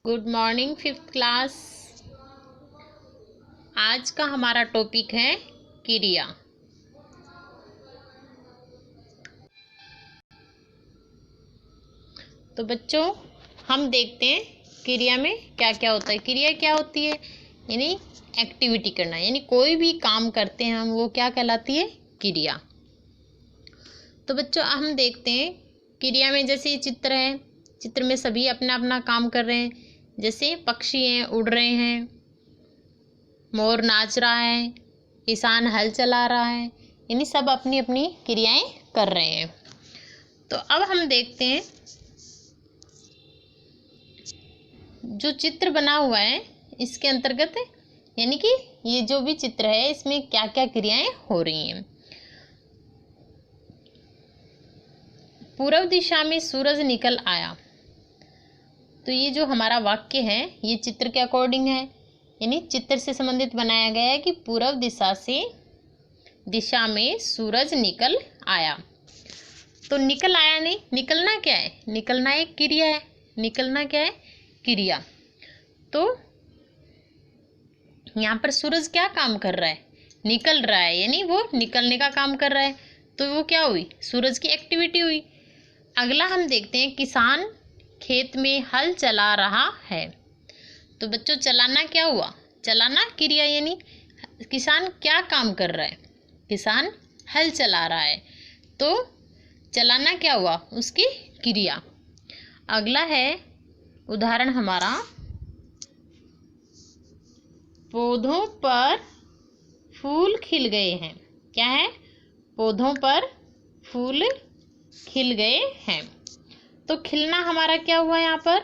Good morning fifth class. आज का हमारा टॉपिक है क्रिया। तो बच्चों हम देखते हैं क्रिया में क्या क्या होता है। क्रिया क्या होती है? यानी एक्टिविटी करना, यानी कोई भी काम करते हैं हम, वो क्या कहलाती है? क्रिया। तो बच्चों हम देखते हैं क्रिया में, जैसे ये चित्र है, चित्र में सभी अपना अपना काम कर रहे हैं। जैसे पक्षी हैं, उड़ रहे हैं, मोर नाच रहा है, किसान हल चला रहा है, यानी सब अपनी अपनी क्रियाएं कर रहे हैं। तो अब हम देखते हैं जो चित्र बना हुआ है इसके अंतर्गत, यानी कि ये जो भी चित्र है इसमें क्या क्या क्रियाएं हो रही हैं। पूर्व दिशा में सूरज निकल आया। तो ये जो हमारा वाक्य है ये चित्र के अकॉर्डिंग है, यानी चित्र से संबंधित बनाया गया है कि पूर्व दिशा में सूरज निकल आया। तो निकल आया नहीं, निकलना क्या है? निकलना एक क्रिया है। निकलना क्या है? क्रिया। तो यहाँ पर सूरज क्या काम कर रहा है? निकल रहा है, यानी वो निकलने का काम कर रहा है। तो वो क्या हुई? सूरज की एक्टिविटी हुई। अगला हम देखते हैं किसान खेत में हल चला रहा है। तो बच्चों चलाना क्या हुआ? चलाना क्रिया, यानी किसान क्या काम कर रहा है? किसान हल चला रहा है। तो चलाना क्या हुआ? उसकी क्रिया। अगला है उदाहरण हमारा, पौधों पर फूल खिल गए हैं। क्या है? पौधों पर फूल खिल गए हैं। तो खिलना हमारा क्या हुआ? यहाँ पर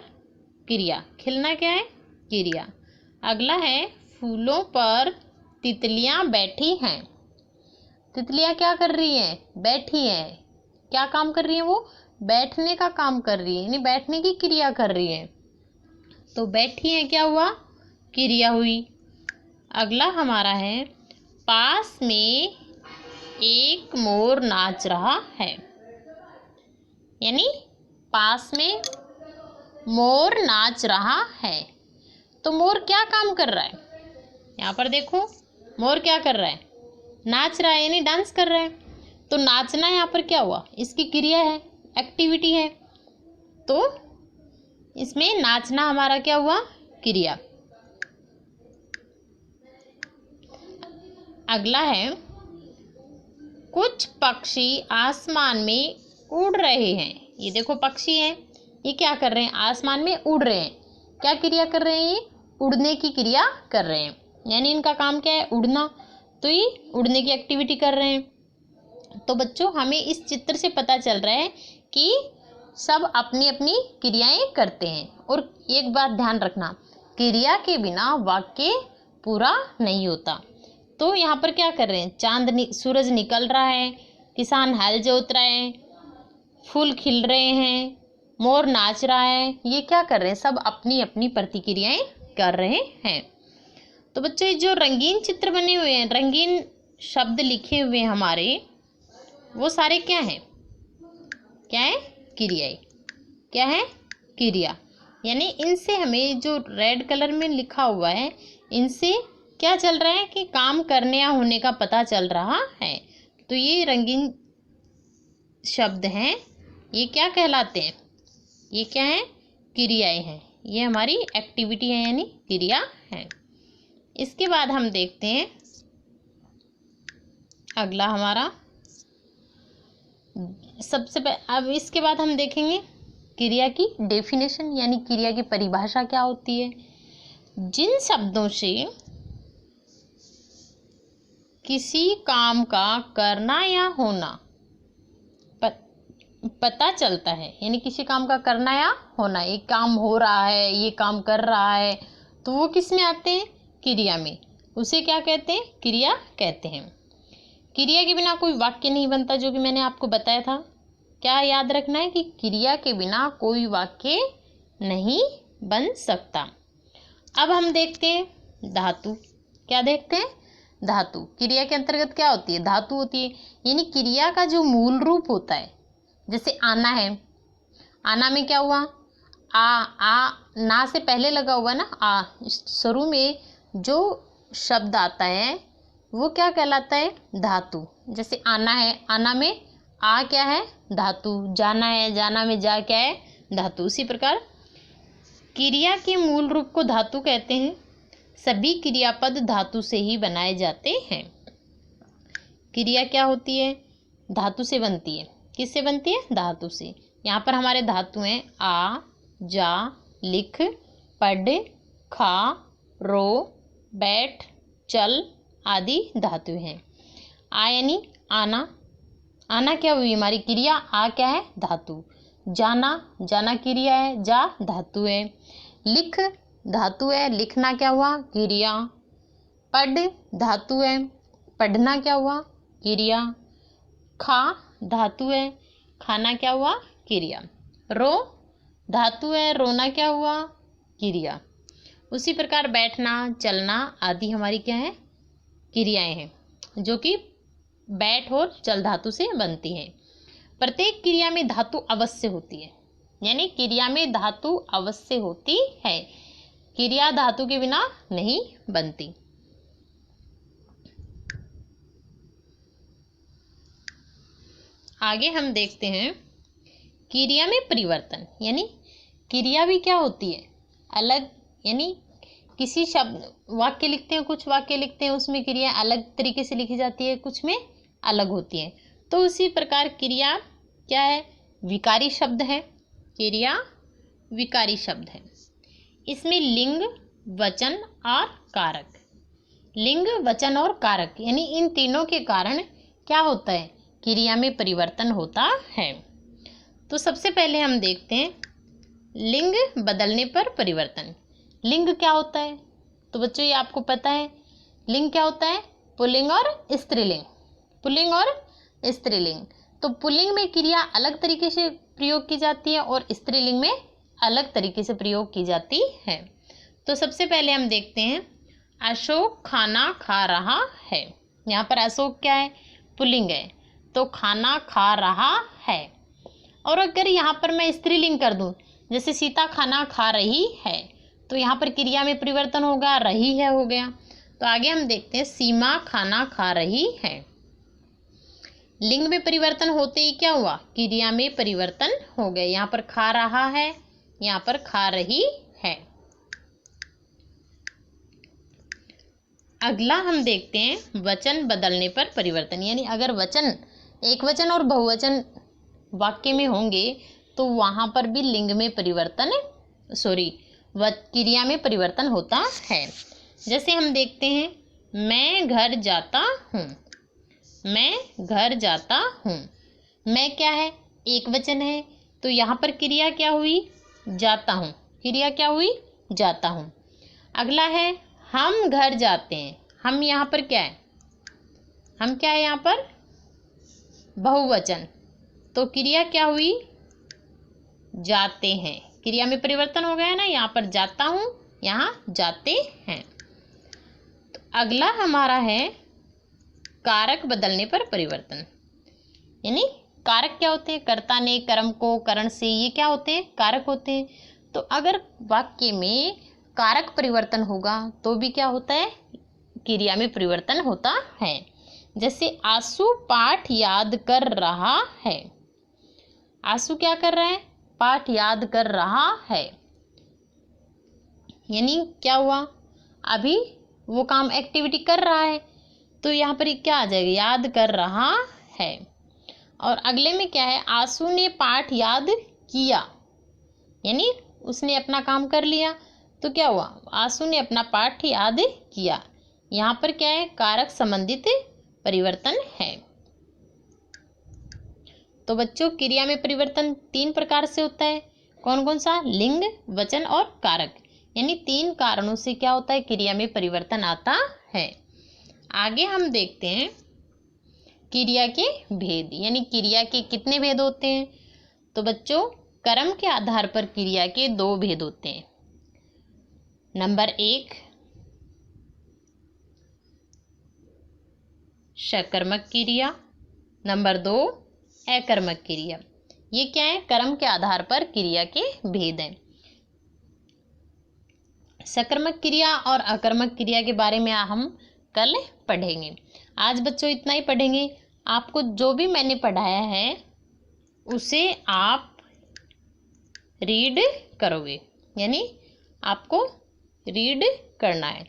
क्रिया। खिलना क्या है? क्रिया। अगला है फूलों पर तितलियां बैठी हैं। तितलियां क्या कर रही हैं? बैठी हैं। क्या काम कर रही हैं वो? बैठने का काम कर रही है, यानी बैठने की क्रिया कर रही है। तो बैठी हैं क्या हुआ? क्रिया हुई। अगला हमारा है पास में एक मोर नाच रहा है। यानी पास में मोर नाच रहा है। तो मोर क्या काम कर रहा है? यहाँ पर देखो, मोर क्या कर रहा है? नाच रहा है, यानी डांस कर रहा है। तो नाचना यहाँ पर क्या हुआ? इसकी क्रिया है, एक्टिविटी है। तो इसमें नाचना हमारा क्या हुआ? क्रिया। अगला है कुछ पक्षी आसमान में उड़ रहे हैं। ये देखो पक्षी हैं, ये क्या कर रहे हैं? आसमान में उड़ रहे हैं। क्या क्रिया कर रहे हैं? ये उड़ने की क्रिया कर रहे हैं, यानी इनका काम क्या है? उड़ना। तो ये उड़ने की एक्टिविटी कर रहे हैं। तो बच्चों हमें इस चित्र से पता चल रहा है कि सब अपनी अपनी क्रियाएं करते हैं। और एक बात ध्यान रखना, क्रिया के बिना वाक्य पूरा नहीं होता। तो यहाँ पर क्या कर रहे हैं? सूरज निकल रहा है, किसान हल जोत रहे हैं, फूल खिल रहे हैं, मोर नाच रहा है। ये क्या कर रहे हैं? सब अपनी अपनी प्रतिक्रियाएं कर रहे हैं। तो बच्चों जो रंगीन चित्र बने हुए हैं, रंगीन शब्द लिखे हुए हैं हमारे, वो सारे क्या हैं? क्या है? क्रियाएं। क्या है? क्रिया। यानी इनसे हमें जो रेड कलर में लिखा हुआ है, इनसे क्या चल रहा है कि काम करने या होने का पता चल रहा है। तो ये रंगीन शब्द हैं, ये क्या कहलाते हैं? ये क्या है? क्रियाएं हैं। ये हमारी एक्टिविटी है, यानी क्रिया है। इसके बाद हम देखते हैं अगला हमारा, अब इसके बाद हम देखेंगे क्रिया की डेफिनेशन, यानी क्रिया की परिभाषा क्या होती है। जिन शब्दों से किसी काम का करना या होना पता चलता है, यानी किसी काम का करना या होना, एक काम हो रहा है, ये काम कर रहा है, तो वो किस में आते हैं? क्रिया में। उसे क्या कहते हैं? क्रिया कहते हैं। क्रिया के बिना कोई वाक्य नहीं बनता, जो कि मैंने आपको बताया था। क्या याद रखना है कि क्रिया के बिना कोई वाक्य नहीं बन सकता। अब हम देखते हैं धातु। क्या देखते हैं? धातु। क्रिया के अंतर्गत क्या होती है? धातु होती है, यानी क्रिया का जो मूल रूप होता है। जैसे आना है, आना में क्या हुआ? आ ना से पहले लगा हुआ ना आ, शुरू में जो शब्द आता है वो क्या कहलाता है? धातु। जैसे आना है, आना में आ क्या है? धातु। जाना है, जाना में जा क्या है? धातु। उसी प्रकार क्रिया के मूल रूप को धातु कहते हैं। सभी क्रियापद धातु से ही बनाए जाते हैं। क्रिया क्या होती है? धातु से बनती है। किससे बनती है? धातु से। यहाँ पर हमारे धातु हैं आ, जा, लिख, पढ़, खा, रो, बैठ, चल आदि धातु हैं। आ यानी आना, आना क्या हुई हमारी क्रिया? आ क्या है? धातु। जाना, जाना क्रिया है, जा धातु है। लिख धातु है, लिखना क्या हुआ? क्रिया। पढ़ धातु है, पढ़ना क्या हुआ? क्रिया। खा धातु है, खाना क्या हुआ? क्रिया। रो धातु है, रोना क्या हुआ? क्रिया। उसी प्रकार बैठना, चलना आदि हमारी क्या है? क्रियाएं हैं, जो कि बैठ और चल धातु से बनती हैं। प्रत्येक क्रिया में धातु अवश्य होती है, यानी क्रिया में धातु अवश्य होती है। क्रिया धातु के बिना नहीं बनती। आगे हम देखते हैं क्रिया में परिवर्तन, यानी क्रिया भी क्या होती है? अलग, यानी किसी शब्द वाक्य लिखते हैं, कुछ वाक्य लिखते हैं उसमें क्रिया अलग तरीके से लिखी जाती है, कुछ में अलग होती है। तो उसी प्रकार क्रिया क्या है? विकारी शब्द है। क्रिया विकारी शब्द है। इसमें लिंग, वचन और कारक, लिंग, वचन और कारक यानी इन तीनों के कारण क्या होता है? क्रिया में परिवर्तन होता है। तो सबसे पहले हम देखते हैं लिंग बदलने पर परिवर्तन। लिंग क्या होता है? तो बच्चों ये आपको पता है। लिंग क्या होता है? पुल्लिंग और स्त्रीलिंग। पुल्लिंग और स्त्रीलिंग। तो पुल्लिंग में क्रिया अलग तरीके से प्रयोग की जाती है और स्त्रीलिंग में अलग तरीके से प्रयोग की जाती है। तो सबसे पहले हम देखते हैं अशोक खाना खा रहा है। यहाँ पर अशोक क्या है? पुल्लिंग है, तो खाना खा रहा है। और अगर यहाँ पर मैं स्त्रीलिंग कर दूं, जैसे सीता खाना खा रही है, तो यहाँ पर क्रिया में परिवर्तन होगा, रही है हो गया। तो आगे हम देखते हैं सीमा खाना खा रही है। लिंग में परिवर्तन होते ही क्या हुआ? क्रिया में परिवर्तन हो गया। यहाँ पर खा रहा है, यहाँ पर खा रही है। अगला हम देखते हैं वचन बदलने पर परिवर्तन, यानी अगर वचन एक वचन और बहुवचन वाक्य में होंगे तो वहां पर भी लिंग में परिवर्तन क्रिया में परिवर्तन होता है। जैसे हम देखते हैं मैं घर जाता हूँ। मैं घर जाता हूँ। मैं क्या है? एक वचन है, तो यहाँ पर क्रिया क्या हुई? जाता हूँ। क्रिया क्या हुई? जाता हूँ। अगला है हम घर जाते हैं। हम यहाँ पर क्या है? हम क्या है यहाँ पर? बहुवचन, तो क्रिया क्या हुई? जाते हैं। क्रिया में परिवर्तन हो गया ना, यहाँ पर जाता हूँ, यहाँ जाते हैं। तो अगला हमारा है कारक बदलने पर परिवर्तन, यानी कारक क्या होते हैं? कर्ता ने, कर्म को, करण से, ये क्या होते हैं? कारक होते हैं। तो अगर वाक्य में कारक परिवर्तन होगा तो भी क्या होता है? क्रिया में परिवर्तन होता है। जैसे आंसू पाठ याद कर रहा है। आंसू क्या कर रहा है? पाठ याद कर रहा है। यानी क्या हुआ? अभी वो काम एक्टिविटी कर रहा है, तो यहाँ पर क्या आ जाएगा? याद कर रहा है। और अगले में क्या है? आंसू ने पाठ याद किया, यानी उसने अपना काम कर लिया, तो क्या हुआ? आंसू ने अपना पाठ याद किया। यहाँ पर क्या है? कारक संबंधित परिवर्तन है। तो बच्चों क्रिया में परिवर्तन 3 प्रकार से होता है। कौन कौन सा? लिंग, वचन और कारक, यानी 3 कारणों से क्या होता है? क्रिया में परिवर्तन आता है। आगे हम देखते हैं क्रिया के भेद, यानी क्रिया के कितने भेद होते हैं। तो बच्चों कर्म के आधार पर क्रिया के 2 भेद होते हैं। नंबर 1 सकर्मक क्रिया, नंबर 2 अकर्मक क्रिया। ये क्या है? कर्म के आधार पर क्रिया के भेद हैं। सकर्मक क्रिया और अकर्मक क्रिया के बारे में हम कल पढ़ेंगे। आज बच्चों इतना ही पढ़ेंगे। आपको जो भी मैंने पढ़ाया है उसे आप रीड करोगे, यानी आपको रीड करना है।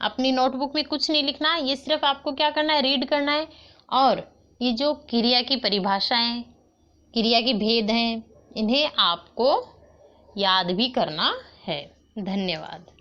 अपनी नोटबुक में कुछ नहीं लिखना है, ये सिर्फ आपको क्या करना है, रीड करना है। और ये जो क्रिया की परिभाषाएं, क्रिया के भेद हैं, इन्हें आपको याद भी करना है। धन्यवाद।